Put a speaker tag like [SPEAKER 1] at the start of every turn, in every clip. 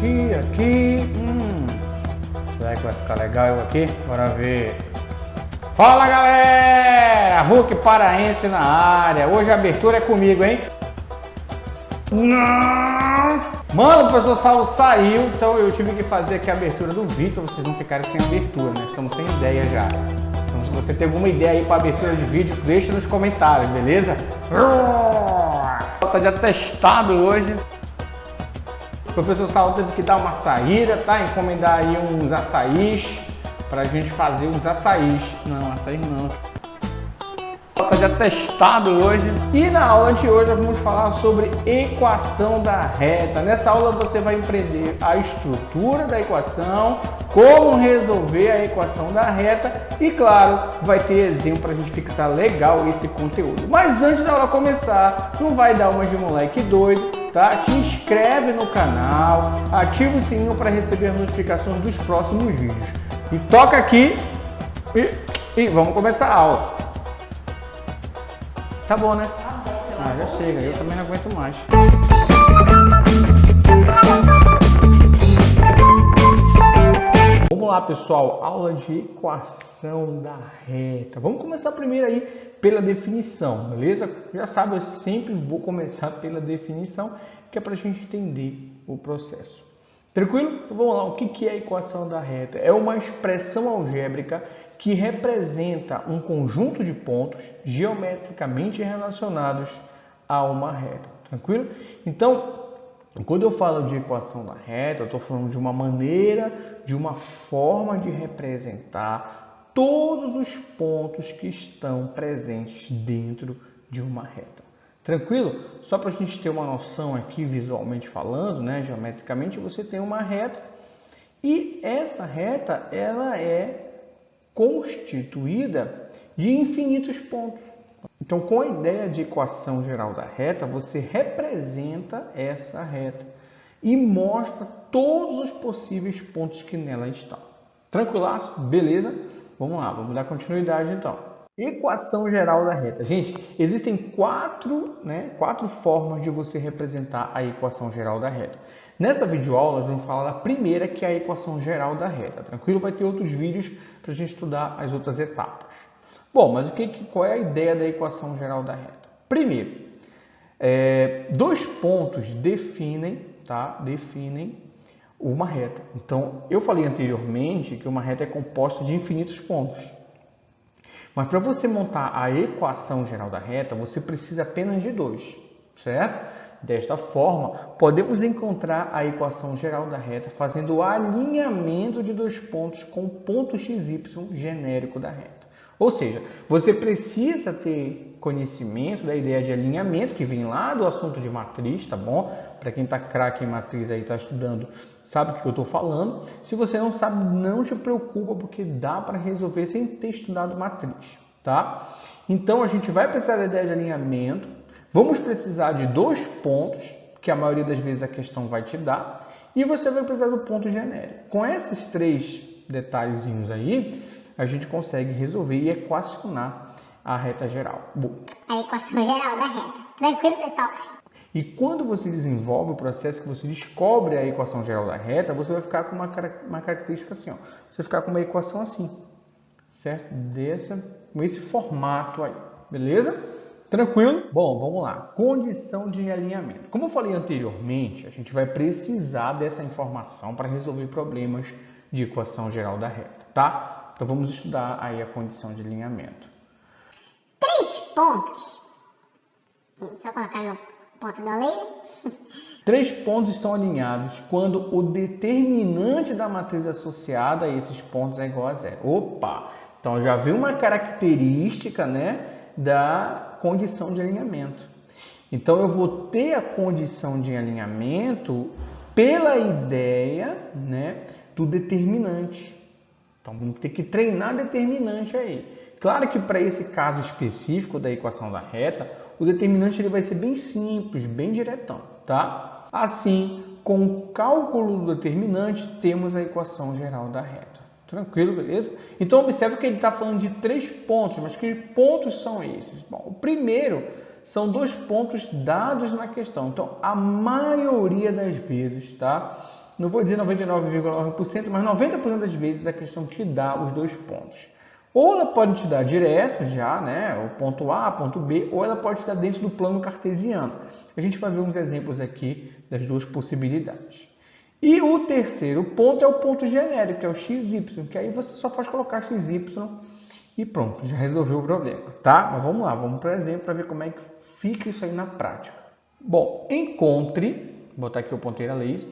[SPEAKER 1] aqui. Será que vai ficar legal eu aqui? Bora ver. Fala galera! Hulk paraense na área. Hoje a abertura é comigo, hein? Não! Mano, o professor Saulo saiu, então eu tive que fazer aqui a abertura do vídeo pra vocês não ficarem sem abertura, né? Estamos sem ideia já. Então se você tem alguma ideia aí para abertura de vídeo, deixa nos comentários, beleza? Tá de atestado hoje. O professor Saulo teve que dar uma saída, tá? Encomendar aí uns açaís pra gente fazer uns açaís. Não, açaí não. Tá de atestado hoje. E na aula de hoje nós vamos falar sobre equação da reta. Nessa aula você vai aprender a estrutura da equação, como resolver a equação da reta e, claro, vai ter exemplo para a gente fixar legal esse conteúdo. Mas antes da aula começar, não vai dar uma de moleque doido, tá? Te inscreve no canal, ativa o sininho para receber as notificações dos próximos vídeos. E toca aqui e vamos começar a aula. Tá bom, né? Ah, já chega, eu também não aguento mais. Vamos lá, pessoal, aula de equação da reta. Vamos começar primeiro aí pela definição, beleza? Já sabe, eu sempre vou começar pela definição, que é para a gente entender o processo. Tranquilo? Então vamos lá, o que é a equação da reta? É uma expressão algébrica que representa um conjunto de pontos geometricamente relacionados a uma reta. Tranquilo? Então, quando eu falo de equação da reta, eu estou falando de uma maneira, de uma forma de representar todos os pontos que estão presentes dentro de uma reta. Tranquilo? Só para a gente ter uma noção aqui, visualmente falando, né, geometricamente, você tem uma reta e essa reta ela é constituída de infinitos pontos. Então, com a ideia de equação geral da reta, você representa essa reta e mostra todos os possíveis pontos que nela estão. Tranquilaço? Beleza? Vamos lá, vamos dar continuidade então. Equação geral da reta. Gente, existem quatro formas de você representar a equação geral da reta. Nessa videoaula, nós vamos falar da primeira, que é a equação geral da reta. Tranquilo? Vai ter outros vídeos para a gente estudar as outras etapas. Bom, mas qual é a ideia da equação geral da reta? Primeiro, dois pontos definem uma reta. Então, eu falei anteriormente que uma reta é composta de infinitos pontos. Mas para você montar a equação geral da reta, você precisa apenas de dois, certo? Desta forma, podemos encontrar a equação geral da reta fazendo o alinhamento de dois pontos com o ponto xy genérico da reta. Ou seja, você precisa ter conhecimento da ideia de alinhamento, que vem lá do assunto de matriz, tá bom? Para quem está craque em matriz aí, está estudando, sabe o que eu estou falando. Se você não sabe, não te preocupa, porque dá para resolver sem ter estudado matriz, tá? Então, a gente vai precisar da ideia de alinhamento. Vamos precisar de dois pontos, que a maioria das vezes a questão vai te dar, e você vai precisar do ponto genérico. Com esses três detalhezinhos aí, a gente consegue resolver e equacionar a reta geral. Bom,
[SPEAKER 2] a equação geral da reta. Tranquilo, pessoal?
[SPEAKER 1] E quando você desenvolve o processo que você descobre a equação geral da reta, você vai ficar com uma característica assim, ó. Você vai ficar com uma equação assim, certo? Com esse formato aí, beleza? Tranquilo? Bom, vamos lá. Condição de alinhamento. Como eu falei anteriormente, a gente vai precisar dessa informação para resolver problemas de equação geral da reta, tá? Então vamos estudar aí a condição de alinhamento.
[SPEAKER 2] 3 pontos. Deixa eu colocar meu ponto do oleiro.
[SPEAKER 1] 3 pontos estão alinhados quando o determinante da matriz associada a esses pontos é igual a zero. Opa! Então já vi uma característica, né, da condição de alinhamento. Então eu vou ter a condição de alinhamento pela ideia, né, do determinante. Então vamos ter que treinar determinante aí. Claro que para esse caso específico da equação da reta, o determinante ele vai ser bem simples, bem diretão, tá? Assim, com o cálculo do determinante, temos a equação geral da reta. Tranquilo, beleza? Então, observe que ele está falando de 3 pontos, mas que pontos são esses? Bom, o primeiro são 2 pontos dados na questão. Então, a maioria das vezes, tá? não vou dizer 99,9%, mas 90% das vezes a questão te dá os dois pontos. Ou ela pode te dar direto já, né, o ponto A, ponto B, ou ela pode te dar dentro do plano cartesiano. A gente vai ver uns exemplos aqui das duas possibilidades. E o terceiro ponto é o ponto genérico, que é o xy, que aí você só pode colocar xy e pronto, já resolveu o problema, tá? Mas vamos lá, vamos para o exemplo para ver como é que fica isso aí na prática. Bom, encontre, vou botar aqui o ponteiro a laser,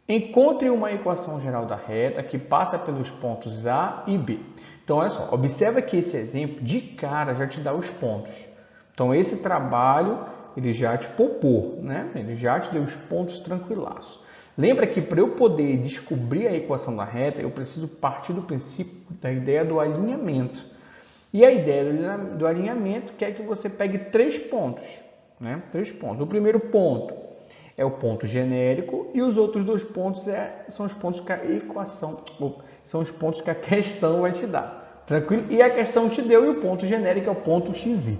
[SPEAKER 1] encontre uma equação geral da reta que passa pelos pontos A e B. Então, olha só, observa que esse exemplo de cara já te dá os pontos. Então, esse trabalho, ele já te poupou, né? Ele já te deu os pontos tranquilaço. Lembra que para eu poder descobrir a equação da reta, eu preciso partir do princípio da ideia do alinhamento. E a ideia do alinhamento quer que você pegue 3 pontos, né? 3 pontos. O primeiro ponto é o ponto genérico e os outros 2 pontos são os pontos que a equação, são os pontos que a questão vai te dar. Tranquilo? E a questão te deu e o ponto genérico é o ponto xy.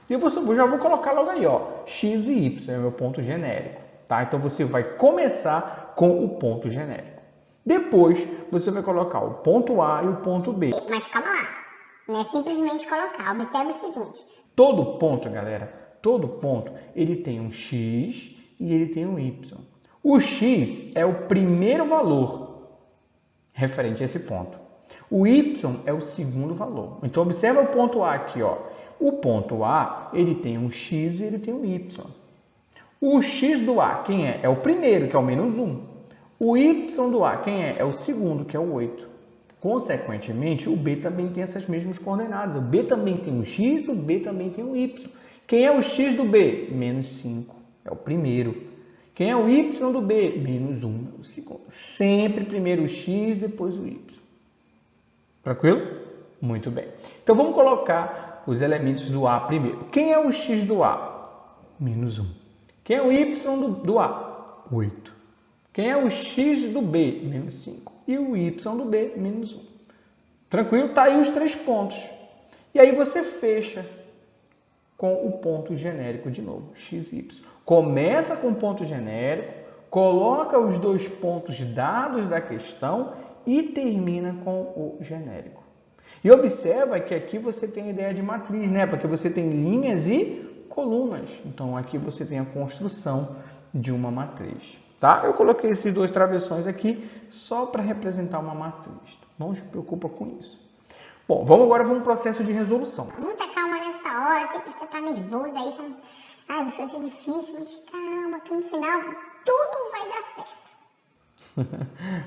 [SPEAKER 1] E eu já vou colocar logo aí, ó, x e y é o meu ponto genérico, tá? Então você vai começar com o ponto genérico. Depois você vai colocar o ponto A e o ponto B.
[SPEAKER 2] Mas calma lá, não é simplesmente colocar. Observe o seguinte.
[SPEAKER 1] Todo ponto, galera, todo ponto, ele tem um x e ele tem um y. O x é o primeiro valor referente a esse ponto. O y é o segundo valor. Então, observa o ponto A aqui, ó. O ponto A, ele tem um x e ele tem um y. O x do A, quem é? É o primeiro, que é o menos 1. O y do A, quem é? É o segundo, que é o 8. Consequentemente, o B também tem essas mesmas coordenadas. O B também tem um x, o B também tem um y. Quem é o x do B? Menos 5, é o primeiro. Quem é o y do B? Menos 1, é o segundo. Sempre primeiro o x, depois o y. Tranquilo? Muito bem. Então, vamos colocar os elementos do A primeiro. Quem é o x do A? Menos 1. Quem é o y do A? 8. Quem é o x do B? Menos 5. E o y do B? Menos 1. Tranquilo? Tá aí os 3 pontos. E aí você fecha com o ponto genérico de novo, x e y. Começa com o ponto genérico, coloca os 2 pontos dados da questão e termina com o genérico. E observa que aqui você tem a ideia de matriz, né? Porque você tem linhas e colunas. Então, aqui você tem a construção de uma matriz. Tá? Eu coloquei esses 2 travessões aqui só para representar uma matriz. Não se preocupa com isso. Bom, agora vamos para o processo de resolução.
[SPEAKER 2] Muita calma nessa hora, sei que você tá nervoso aí, isso vai ser difícil, mas calma, que no final tudo vai dar certo.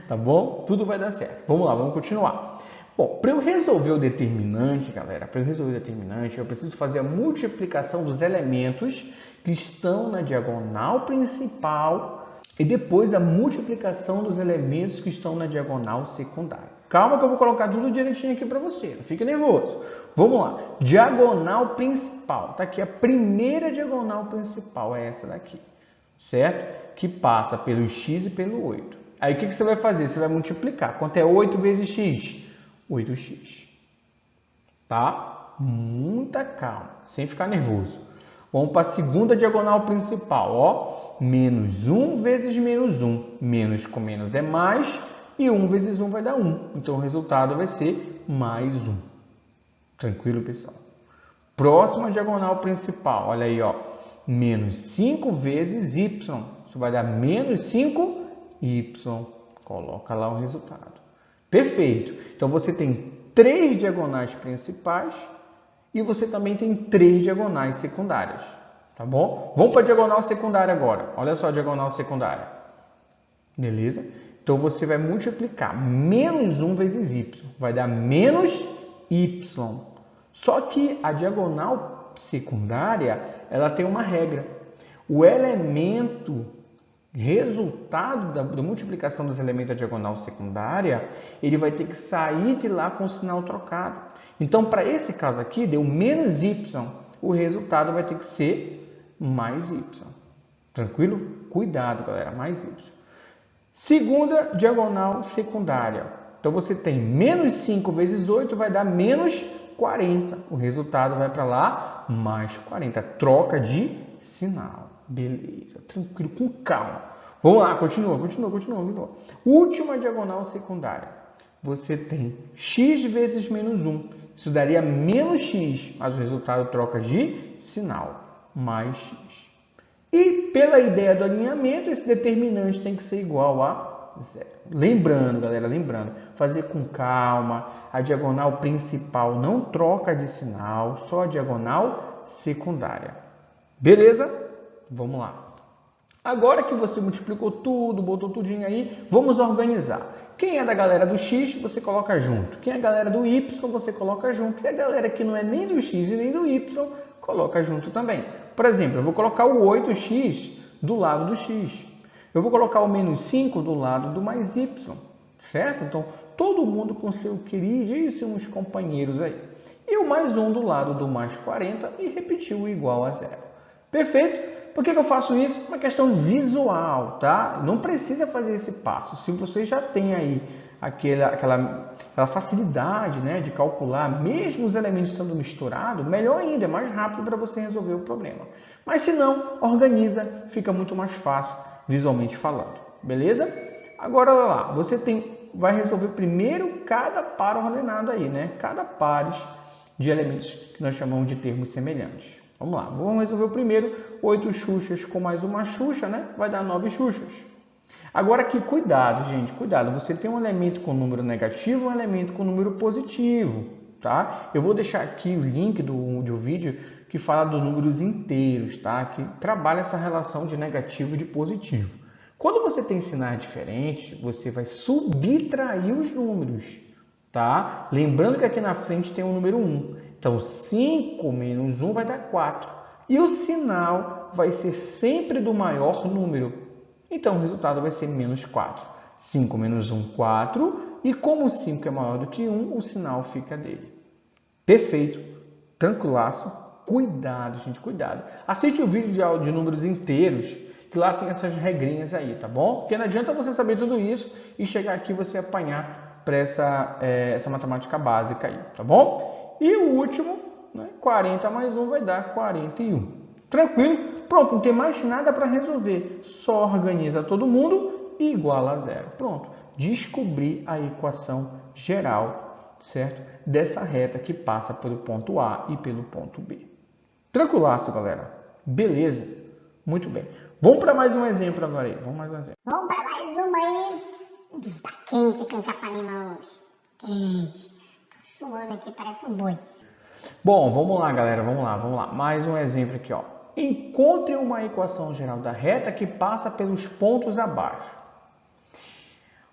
[SPEAKER 1] Tá bom? Tudo vai dar certo. Vamos lá, vamos continuar. Bom, para eu resolver o determinante, galera, eu preciso fazer a multiplicação dos elementos que estão na diagonal principal e depois a multiplicação dos elementos que estão na diagonal secundária. Calma que eu vou colocar tudo direitinho aqui para você, não fique nervoso. Vamos lá, diagonal principal, tá aqui a primeira diagonal principal, é essa daqui, certo? Que passa pelo x e pelo 8. Aí o que você vai fazer? Você vai multiplicar. Quanto é 8 vezes x? 8x. Tá? Muita calma, sem ficar nervoso. Vamos para a segunda diagonal principal, ó. Menos 1 vezes menos 1. Menos com menos é mais. E 1 vezes 1 vai dar 1. Então, o resultado vai ser mais 1. Tranquilo, pessoal? Próxima diagonal principal, olha aí, ó. Menos 5 vezes y. Isso vai dar menos 5y. Coloca lá o resultado. Perfeito. Então, você tem 3 diagonais principais e você também tem 3 diagonais secundárias. Tá bom? Vamos para a diagonal secundária agora. Olha só a diagonal secundária. Beleza? Então, você vai multiplicar menos 1 vezes y. Vai dar menos y. Só que a diagonal secundária, ela tem uma regra. O elemento resultado da multiplicação dos elementos da diagonal secundária, ele vai ter que sair de lá com o sinal trocado. Então, para esse caso aqui, deu menos y. O resultado vai ter que ser mais y. Tranquilo? Cuidado, galera, mais y. Segunda diagonal secundária. Então, você tem menos 5 vezes 8 vai dar menos 40. O resultado vai para lá, mais 40. Troca de sinal. Beleza, tranquilo, com calma. Vamos lá, continua. Última diagonal secundária. Você tem x vezes menos 1. Isso daria menos x, mas o resultado troca de sinal. Mais x. E pela ideia do alinhamento, esse determinante tem que ser igual a 0. Lembrando, galera, fazer com calma. A diagonal principal não troca de sinal, só a diagonal secundária. Beleza? Vamos lá. Agora que você multiplicou tudo, botou tudinho aí, vamos organizar. Quem é da galera do x, você coloca junto. Quem é da galera do y, você coloca junto. E a galera que não é nem do x e nem do y, coloca junto também. Por exemplo, eu vou colocar o 8x do lado do x. Eu vou colocar o menos 5 do lado do mais y. Certo? Então, todo mundo com seu queridíssimos companheiros aí. E o mais 1 do lado do mais 40 e repetir o igual a 0. Perfeito? Por que eu faço isso? Uma questão visual, tá? Não precisa fazer esse passo. Se você já tem aí aquela facilidade, né, de calcular, mesmo os elementos estando misturados, melhor ainda, é mais rápido para você resolver o problema. Mas se não, organiza, fica muito mais fácil visualmente falando. Beleza? Agora, olha lá, você vai resolver primeiro cada par ordenado aí, né? Cada pares de elementos que nós chamamos de termos semelhantes. Vamos lá, vamos resolver o primeiro. 8 xuxas com mais uma xuxa, né? Vai dar 9 xuxas. Agora aqui, cuidado, gente, cuidado. Você tem um elemento com número negativo e um elemento com número positivo, tá? Eu vou deixar aqui o link do vídeo que fala dos números inteiros, tá? Que trabalha essa relação de negativo e de positivo. Quando você tem sinais diferentes, você vai subtrair os números, tá? Lembrando que aqui na frente tem o número 1. Então, 5 menos 1 vai dar 4. E o sinal vai ser sempre do maior número. Então, o resultado vai ser menos 4. 5 menos 1, 4. E como o 5 é maior do que 1, o sinal fica dele. Perfeito. Tranquilaço. Cuidado, gente, cuidado. Assiste o vídeo de números inteiros, que lá tem essas regrinhas aí, tá bom? Porque não adianta você saber tudo isso e chegar aqui e você apanhar para essa matemática básica aí, tá bom? E o último, né, 40 mais 1 vai dar 41. Tranquilo? Pronto, não tem mais nada para resolver. Só organiza todo mundo e iguala a 0. Pronto. Descobri a equação geral, certo? Dessa reta que passa pelo ponto A e pelo ponto B. Tranquilaço, galera. Beleza? Muito bem. Vamos para mais um exemplo agora aí. Vamos para
[SPEAKER 2] mais uma aí. Tá quente aqui em Capanema hoje. Quente. Suando aqui, parece um boi.
[SPEAKER 1] Bom, vamos lá, galera, vamos lá. Mais um exemplo aqui, ó. Encontre uma equação geral da reta que passa pelos pontos abaixo.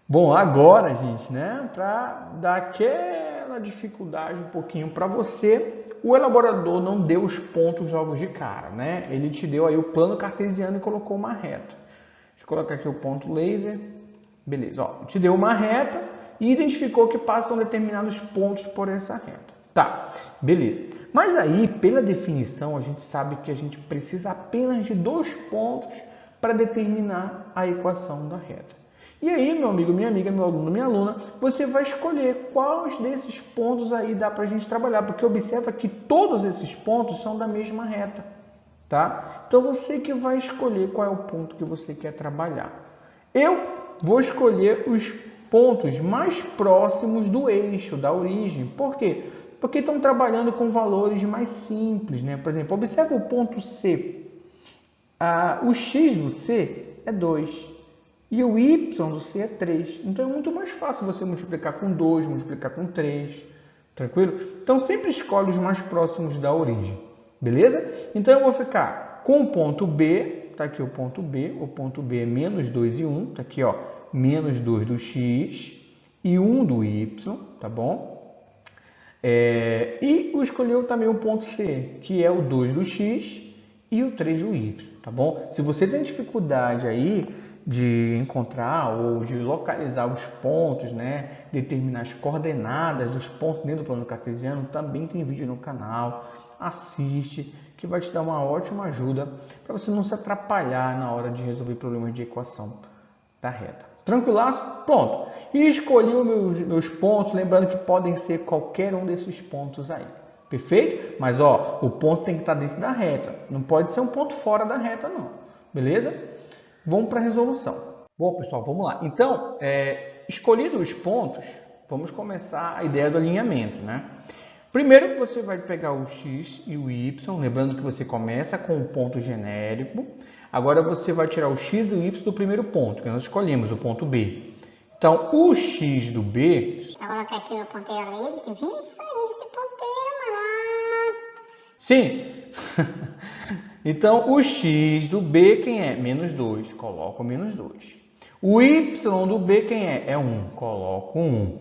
[SPEAKER 1] Bom, agora, gente, né, para dar aquela dificuldade um pouquinho para você, o elaborador não deu os pontos logo de cara, né? Ele te deu aí o plano cartesiano e colocou uma reta. Deixa eu colocar aqui o ponto laser. Beleza, ó, te deu uma reta e identificou que passam determinados pontos por essa reta. Tá, beleza. Mas aí, pela definição, a gente sabe que a gente precisa apenas de 2 pontos para determinar a equação da reta. E aí, meu amigo, minha amiga, meu aluno, minha aluna, você vai escolher quais desses pontos aí dá para a gente trabalhar, porque observa que todos esses pontos são da mesma reta, tá? Então, você que vai escolher qual é o ponto que você quer trabalhar. Eu vou escolher os pontos mais próximos do eixo, da origem. Por quê? Porque estão trabalhando com valores mais simples, né? Por exemplo, observa o ponto C. O x do C é 2 e o y do C é 3. Então, é muito mais fácil você multiplicar com 2, multiplicar com 3. Tranquilo? Então, sempre escolhe os mais próximos da origem. Beleza? Então, eu vou ficar com o ponto B. Está aqui o ponto B. O ponto B é menos 2 e 1. Está aqui, ó, menos 2 do x e 1 do y. Tá bom? E eu escolhi também o ponto C, que é o 2 do x e o 3 do y, tá bom? Se você tem dificuldade aí de encontrar ou de localizar os pontos, né, determinar as coordenadas dos pontos dentro do plano cartesiano, também tem vídeo no canal, assiste, que vai te dar uma ótima ajuda para você não se atrapalhar na hora de resolver problemas de equação da reta. Tranquilaço? Pronto. E escolhi os meus pontos, lembrando que podem ser qualquer um desses pontos aí. Perfeito? Mas, ó, o ponto tem que estar dentro da reta. Não pode ser um ponto fora da reta, não. Beleza? Vamos para a resolução. Bom, pessoal, vamos lá. Então, escolhidos os pontos, vamos começar a ideia do alinhamento, né? Primeiro, você vai pegar o x e o y, lembrando que você começa com um ponto genérico. Agora, você vai tirar o x e o y do primeiro ponto, que nós escolhemos, o ponto B. Então, o x do B...
[SPEAKER 2] Vou colocar aqui meu ponteiro a laser. Que isso aí, esse ponteiro, mano.
[SPEAKER 1] Sim. Então, o x do B, quem é? Menos 2. Coloco menos 2. O y do B, quem é? É 1. Coloco 1.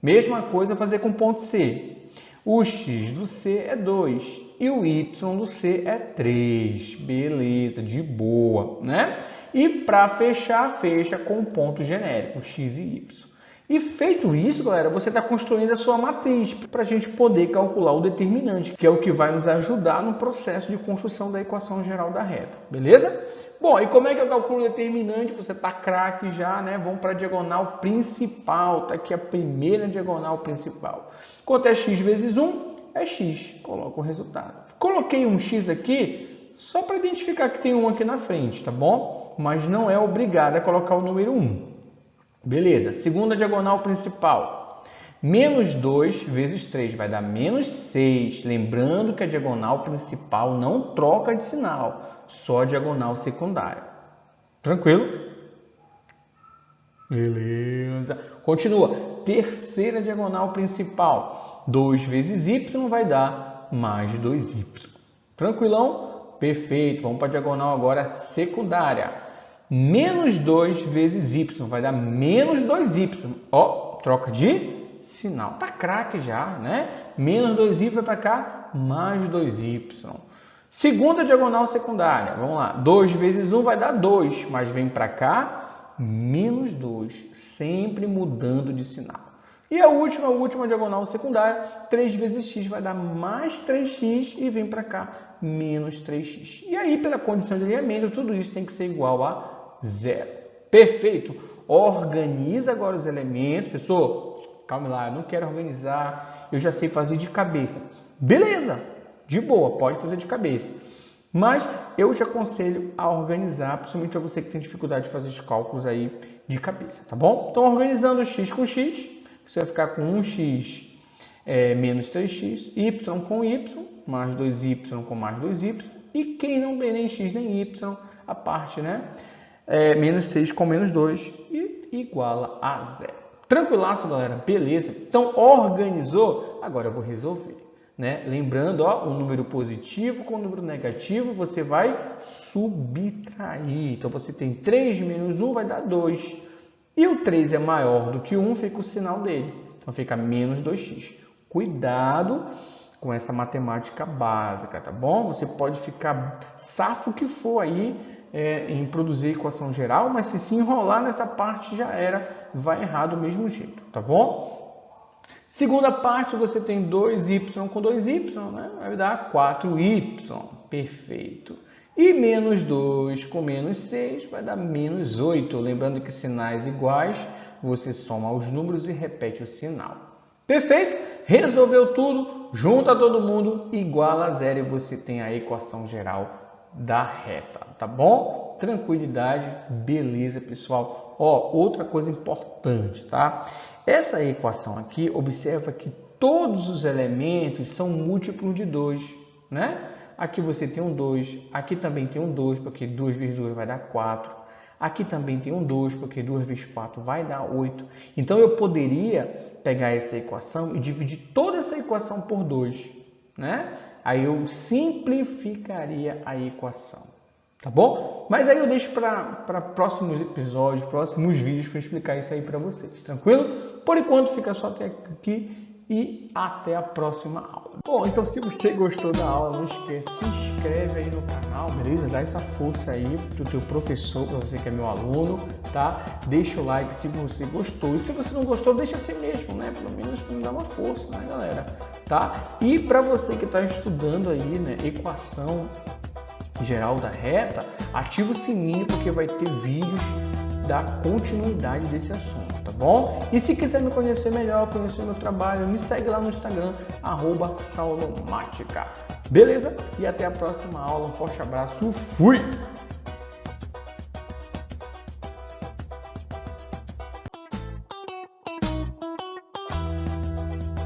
[SPEAKER 1] Mesma coisa fazer com o ponto C. O x do C é 2 e o y do C é 3. Beleza, de boa, né? E para fechar, fecha com um ponto genérico, x e y. E feito isso, galera, você está construindo a sua matriz para a gente poder calcular o determinante, que é o que vai nos ajudar no processo de construção da equação geral da reta, beleza? Bom, e como é que eu calculo o determinante? Você está craque já, né? Vamos para a diagonal principal, tá aqui a primeira diagonal principal. Quanto é x vezes 1? É x. Coloco o resultado. Coloquei um x aqui só para identificar que tem um aqui na frente, tá bom? Mas não é obrigado a colocar o número 1. Beleza. Segunda diagonal principal. Menos 2 vezes 3 vai dar menos 6. Lembrando que a diagonal principal não troca de sinal, só a diagonal secundária. Tranquilo? Beleza. Continua. Terceira diagonal principal. 2 vezes y vai dar mais 2y. Tranquilão? Perfeito. Vamos para a diagonal agora secundária. Menos 2 vezes y vai dar menos 2y. Ó, troca de sinal. Tá craque já, né? Menos 2y vai para cá, mais 2y. Segunda diagonal secundária. Vamos lá. 2 vezes 1 vai dar 2, mas vem para cá, menos 2. Sempre mudando de sinal. E a última diagonal secundária, 3 vezes x vai dar mais 3x e vem para cá, menos 3x. E aí, pela condição de alinhamento, tudo isso tem que ser igual a 0. Perfeito. Organiza agora os elementos. Pessoal, calma lá, eu não quero organizar, eu já sei fazer de cabeça. Beleza, de boa, pode fazer de cabeça. Mas eu te aconselho a organizar, principalmente para você que tem dificuldade de fazer os cálculos aí de cabeça, tá bom? Então, organizando x com x, você vai ficar com 1x menos 3x, y com y, mais 2y com mais 2y, e quem não tem nem x nem y, a parte, né? Menos 6 com menos 2 e iguala a 0. Tranquilaço, galera? Beleza? Então, organizou? Agora eu vou resolver, né? Lembrando, ó, o número positivo com o número negativo, você vai subtrair. Então, você tem 3 menos 1 vai dar 2. E o 3 é maior do que 1, fica o sinal dele. Então, fica menos 2x. Cuidado com essa matemática básica, tá bom? Você pode ficar safo que for aí em produzir equação geral, mas se enrolar nessa parte já era, vai errar do mesmo jeito, tá bom? Segunda parte, você tem 2y com 2y, né? Vai dar 4y, perfeito. E menos 2 com menos 6 vai dar menos 8. Lembrando que sinais iguais, você soma os números e repete o sinal. Perfeito? Resolveu tudo, junta todo mundo, iguala a 0 e você tem a equação geral da reta, tá bom? Tranquilidade, beleza, pessoal. Ó, outra coisa importante, tá? Essa equação aqui, observa que todos os elementos são múltiplos de 2, né? Aqui você tem um 2, aqui também tem um 2, porque 2 vezes 2 vai dar 4. Aqui também tem um 2, porque 2 vezes 4 vai dar 8. Então, eu poderia pegar essa equação e dividir toda essa equação por 2, né? Aí eu simplificaria a equação, tá bom? Mas aí eu deixo para próximos episódios, próximos vídeos para explicar isso aí para vocês, tranquilo? Por enquanto, fica só até aqui e até a próxima aula. Bom, então se você gostou da aula, não esquece, se inscreve aí no canal, beleza? Dá essa força aí pro teu professor, para você que é meu aluno, tá? Deixa o like se você gostou. E se você não gostou, deixa assim mesmo, né? Pelo menos para me dar uma força, né, galera? Tá? E para você que está estudando aí, né, equação geral da reta, ativa o sininho porque vai ter vídeos da continuidade desse assunto, tá bom? E se quiser me conhecer melhor, conhecer meu trabalho, me segue lá no Instagram, @saulomática. Beleza? E até a próxima aula. Um forte abraço. Fui!